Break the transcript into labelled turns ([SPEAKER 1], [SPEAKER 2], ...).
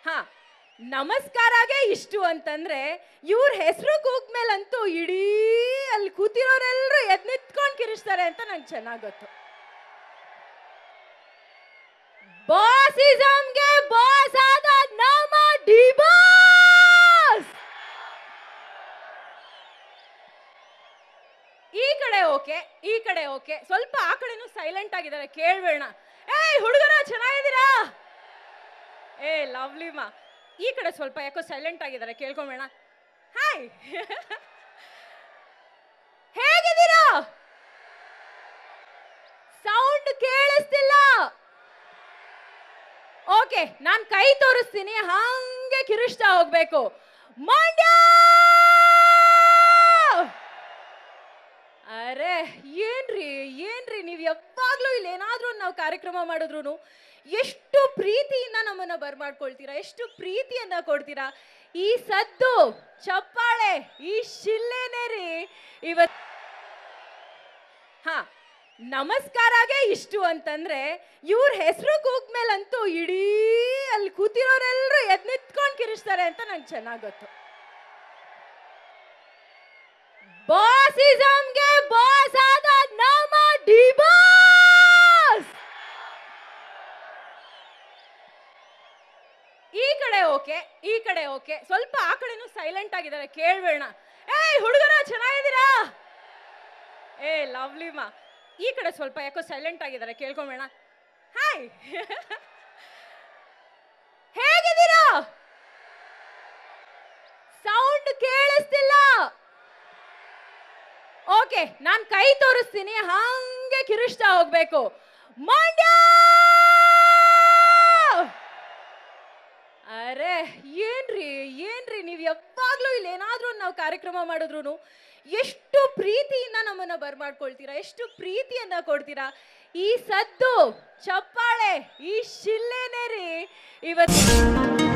[SPEAKER 1] ಹಾ, ನಮಸ್ಕಾರಗೆ ಇಷ್ಟು ಅಂತಂದ್ರೆ ಇವ್ರ ಹೆಸರು ಕೂಗ್ಮೇಲಂತೂ ಇಡೀ ಅಲ್ಲಿ ಕೂತಿರೋರೆಲ್ಲರೂ ಎದ್ ನಿಂತ್ಕೊಂಡು ಕಿರಿಸ್ತಾರೆ ಅಂತ ನಂಗೆ ಚೆನ್ನಾಗಿ ಗೊತ್ತು. ಬಾಸಿಸಂಗೆ ಬಾಸ್ ಆದ ನಮ್ಮ ಡಿ ಬಾಸ್. ಈ ಕಡೆ ಓಕೆ, ಈ ಕಡೆ ಓಕೆ, ಸ್ವಲ್ಪ ಆ ಕಡೆನೂ ಸೈಲೆಂಟ್ ಆಗಿದ್ದಾರೆ, ಕೇಳ್ಬೇಡ. ಏಯ್ ಹುಡುಗರ ಚೆನ್ನಾಗಿದ್ದೀರಾ? ಏ ಲವ್ಲಿ ಮಾ. ಈ ಕಡೆ ಸ್ವಲ್ಪ ಯಾಕೋ ಸೈಲೆಂಟ್ ಆಗಿದ್ದಾರೆ, ಕೇಳ್ಕೊಂಬೇಡ. ಹಾಯ್ ಹೇಗಿದ್ದೀರಾ? ಸೌಂಡ್ ಕೇಳಿಸ್ತಿಲ್ಲ. ಓಕೆ, ನಾನ್ ಕೈ ತೋರಿಸ್ತೀನಿ, ಹಂಗೆ ಕಿರಿಸ್ತಾ ಹೋಗ್ಬೇಕು. ಮಂಡ್ಯ! ಅರೆ ಏನ್ರಿ ಏನ್ರಿ, ನೀವು ಯಾವಾಗ್ಲೂ ಇಲ್ಲಿ ಏನಾದ್ರೂ ನಾವು ಕಾರ್ಯಕ್ರಮ ಮಾಡಿದ್ರು ಎಷ್ಟು ಪ್ರೀತಿಯಿಂದ ನಮ್ಮನ್ನ ಬರ್ಮಾಡ್ಕೊಳ್ತೀರಾ, ಎಷ್ಟು ಪ್ರೀತಿಯನ್ನ ಕೊಡ್ತೀರಾ. ಈ ಸದ್ದು ಚಪ್ಪಾಳೆ ಈ ಶಿಲ್ಲೆನೇ ರೀ ಇವತ್ತು. ಹಾ, ನಮಸ್ಕಾರಗೆ ಇಷ್ಟು ಅಂತಂದ್ರೆ ಇವ್ರ ಹೆಸರು ಕೂಗ್ಮೇಲಂತೂ ಇಡೀ ಅಲ್ಲಿ ಕೂತಿರೋರೆಲ್ಲರೂ ಎದ್ ನಿಂತ್ಕೊಂಡು ಕಿರಿಸ್ತಾರೆ ಅಂತ ನಂಗೆ ಚೆನ್ನಾಗಿ ಗೊತ್ತು. ಬಾಸಿಸಂಗೆ ಬಾಸ್ ಆದ ನಮ್ಮ ಡಿ ಬಾಸ್. ಈ ಕಡೆ ಓಕೆ, ಈ ಕಡೆ ಓಕೆ, ಸ್ವಲ್ಪ ಆ ಕಡೆನೂ ಸೈಲೆಂಟ್ ಆಗಿದ್ದಾರೆ, ಕೇಳ್ಬೇಡ. ಏಯ್ ಹುಡುಗರ ಚೆನ್ನಾಗಿದ್ದೀರಾ? ಏ ಲವ್ಲಿ ಮಾ. ಈ ಕಡೆ ಸ್ವಲ್ಪ ಯಾಕೋ ಸೈಲೆಂಟ್ ಆಗಿದ್ದಾರೆ, ಕೇಳ್ಕೊಂಬೇಡ. ಹಾಯ್ ಹೇಗಿದ್ದೀರಾ? ಸೌಂಡ್ ಕೇಳಿಸ್ತಿಲ್ಲ. ಓಕೆ, ನಾನ್ ಕೈ ತೋರಿಸ್ತೀನಿ, ಹಂಗೆ ಕಿರಿಸ್ತಾ ಹೋಗ್ಬೇಕು. ಮಂಡ್ಯ! ಅರೆ ಏನ್ರಿ ಏನ್ರಿ, ನೀವು ಯಾವಾಗ್ಲೂ ಇಲ್ಲಿ ಏನಾದ್ರೂ ನಾವು ಕಾರ್ಯಕ್ರಮ ಮಾಡಿದ್ರು ಎಷ್ಟು ಪ್ರೀತಿಯಿಂದ ನಮ್ಮನ್ನ ಬರ್ಮಾಡ್ಕೊಳ್ತೀರಾ, ಎಷ್ಟು ಪ್ರೀತಿಯನ್ನ ಕೊಡ್ತೀರಾ. ಈ ಸದ್ದು ಚಪ್ಪಾಳೆ ಈ ಶಿಲ್ಲೆನೇ ರೀ ಇವತ್ತು.